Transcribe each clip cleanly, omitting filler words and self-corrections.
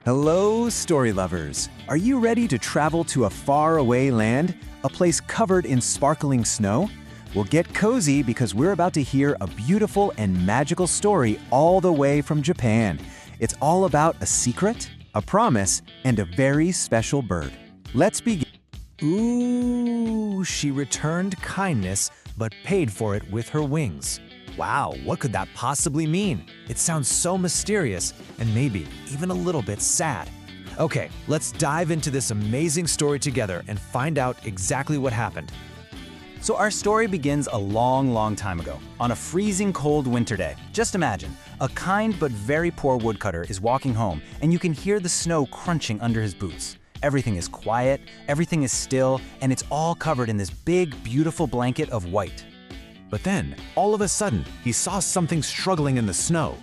Hello, story lovers! Are you ready to travel to a faraway land, a place covered in sparkling snow? Well, get cozy because we're about to hear a beautiful and magical story all the way from Japan. It's all about a secret, a promise, and a very special bird. Let's begin. Ooh, she returned kindness, but paid for it with her wings. Wow, what could that possibly mean? It sounds so mysterious and maybe even a little bit sad. Okay, let's dive into this amazing story together and find out exactly what happened. So our story begins a long time ago, on a freezing cold winter day. Just imagine, a kind but very poor woodcutter is walking home and you can hear the snow crunching under his boots. Everything is quiet, everything is still, and it's all covered in this big, beautiful blanket of white. But then, all of a sudden, he saw something struggling in the snow.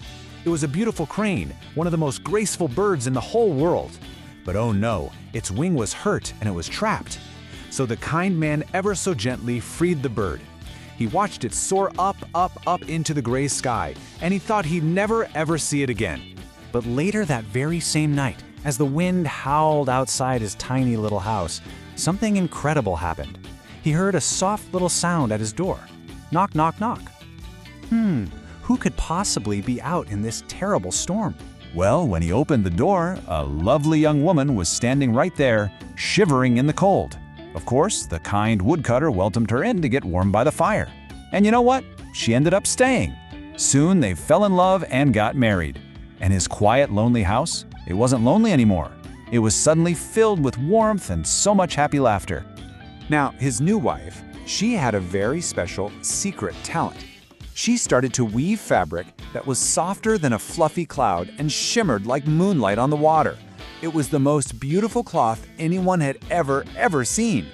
It was a beautiful crane, one of the most graceful birds in the whole world. But oh no, its wing was hurt and it was trapped. So the kind man ever so gently freed the bird. He watched it soar up into the gray sky, and he thought he'd never ever see it again. But later that very same night, as the wind howled outside his tiny little house, something incredible happened. He heard a soft little sound at his door. Knock, knock, knock. Who could possibly be out in this terrible storm? Well, when he opened the door, a lovely young woman was standing right there, shivering in the cold. Of course, the kind woodcutter welcomed her in to get warm by the fire. And you know what? She ended up staying. Soon they fell in love and got married. And his quiet, lonely house, it wasn't lonely anymore. It was suddenly filled with warmth and so much happy laughter. Now, his new wife, she had a very special secret talent. She started to weave fabric that was softer than a fluffy cloud and shimmered like moonlight on the water. It was the most beautiful cloth anyone had ever seen.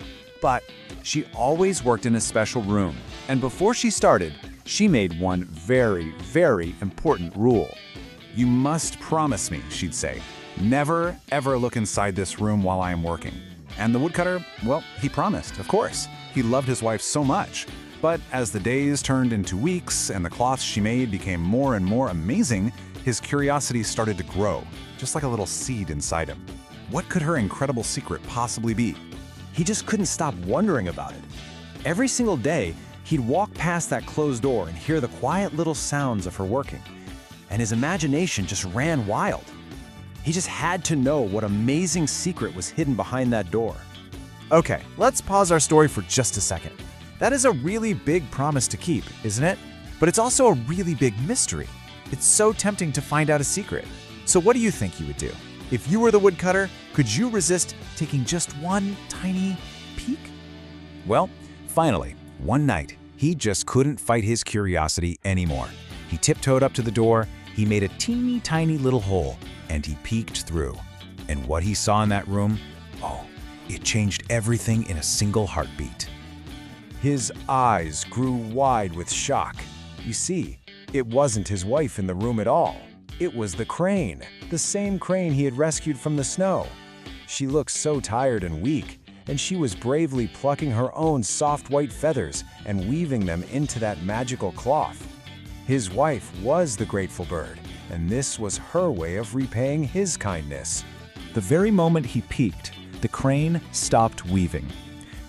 But she always worked in a special room, and before she started, she made one very important rule. "You must promise me," she'd say, "never ever look inside this room while I am working." And the woodcutter, well, he promised, of course. He loved his wife so much. But as the days turned into weeks and the cloths she made became more and more amazing, his curiosity started to grow, just like a little seed inside him. What could her incredible secret possibly be? He just couldn't stop wondering about it. Every single day, he'd walk past that closed door and hear the quiet little sounds of her working. And his imagination just ran wild. He just had to know what amazing secret was hidden behind that door. Okay, let's pause our story for just a second. That is a really big promise to keep, isn't it? But it's also a really big mystery. It's so tempting to find out a secret. So what do you think you would do? If you were the woodcutter, could you resist taking just one tiny peek? Well, finally, one night, he just couldn't fight his curiosity anymore. He tiptoed up to the door, he made a teeny tiny little hole, and he peeked through. And what he saw in that room, oh, it changed everything in a single heartbeat. His eyes grew wide with shock. You see, it wasn't his wife in the room at all. It was the crane, the same crane he had rescued from the snow. She looked so tired and weak, and she was bravely plucking her own soft white feathers and weaving them into that magical cloth. His wife was the grateful bird, and this was her way of repaying his kindness. The very moment he peeked, the crane stopped weaving.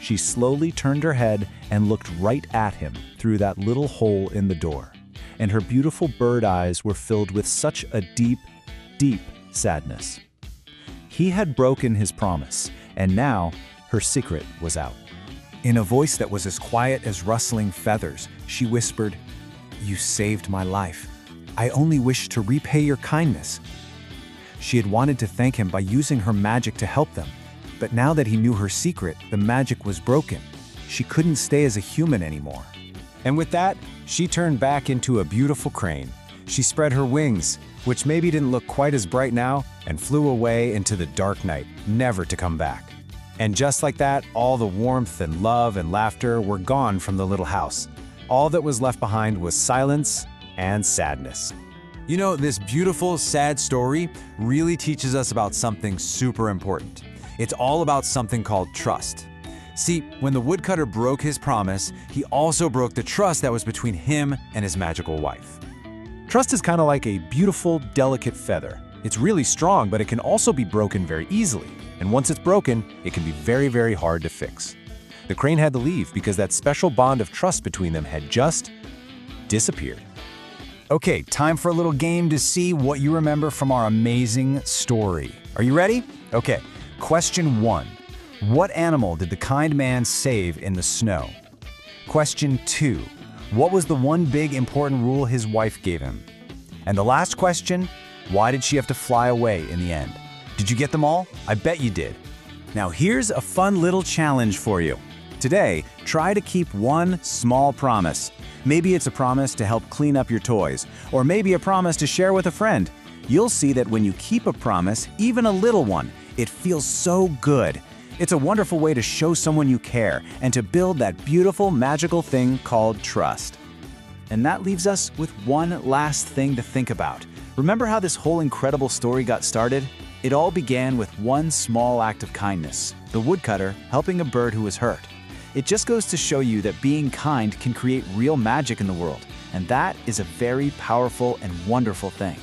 She slowly turned her head and looked right at him through that little hole in the door. And her beautiful bird eyes were filled with such a deep sadness. He had broken his promise, and now her secret was out. In a voice that was as quiet as rustling feathers, she whispered, "You saved my life. I only wish to repay your kindness." She had wanted to thank him by using her magic to help them. But now that he knew her secret, the magic was broken. She couldn't stay as a human anymore. And with that, she turned back into a beautiful crane. She spread her wings, which maybe didn't look quite as bright now, and flew away into the dark night, never to come back. And just like that, all the warmth and love and laughter were gone from the little house. All that was left behind was silence and sadness. You know, this beautiful, sad story really teaches us about something super important. It's all about something called trust. See, when the woodcutter broke his promise, he also broke the trust that was between him and his magical wife. Trust is kind of like a beautiful, delicate feather. It's really strong, but it can also be broken very easily. And once it's broken, it can be very, very hard to fix. The crane had to leave because that special bond of trust between them had just disappeared. Okay, time for a little game to see what you remember from our amazing story. Are you ready? Okay, question 1. What animal did the kind man save in the snow? Question 2. What was the one big important rule his wife gave him? And the last question, why did she have to fly away in the end? Did you get them all? I bet you did. Now here's a fun little challenge for you. Today, try to keep one small promise. Maybe it's a promise to help clean up your toys, or maybe a promise to share with a friend. You'll see that when you keep a promise, even a little one, it feels so good. It's a wonderful way to show someone you care and to build that beautiful, magical thing called trust. And that leaves us with one last thing to think about. Remember how this whole incredible story got started? It all began with one small act of kindness, the woodcutter helping a bird who was hurt. It just goes to show you that being kind can create real magic in the world, and that is a very powerful and wonderful thing.